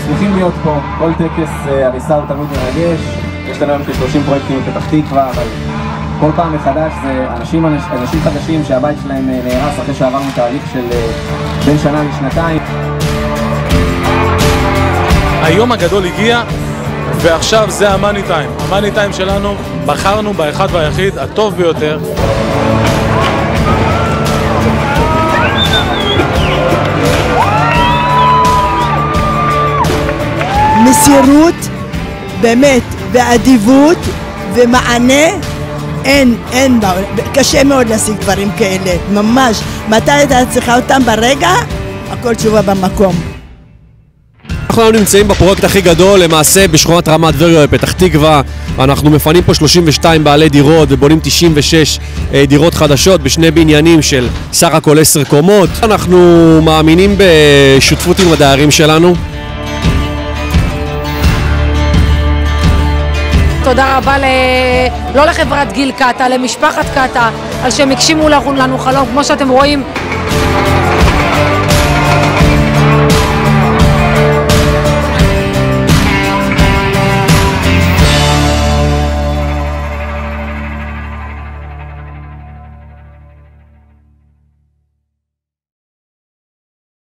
שמחים להיות פה, כל טקס הריסה הוא תמיד מרגש, יש לנו היום כ-30 פרויקטים בפתח תקווה, אבל כל פעם מחדש זה אנשים חדשים שהבית שלהם נהרס אחרי שעברנו תהליך של בין שנה לשנתיים. היום הגדול הגיע ועכשיו זה המאני טיים. המאני טיים שלנו, בחרנו באחד והיחיד הטוב ביותר. מסירות, באמת, ואדיבות ומענה, אין, קשה מאוד להשיג דברים כאלה, ממש. מתי אתה צריכה אותם ברגע, הכל תשובה במקום. אנחנו נמצאים בפרויקט הכי גדול, למעשה בשכונת רמת טבריה בפתח תקווה. אנחנו מפנים פה 32 בעלי דירות ובונים 96 דירות חדשות בשני בניינים של סך הכל 10 קומות. אנחנו מאמינים בשותפות עם הדיירים שלנו. תודה רבה לא לחברת גיל קטה, למשפחת קטה, על שהם הגשימו לנו חלום, כמו שאתם רואים.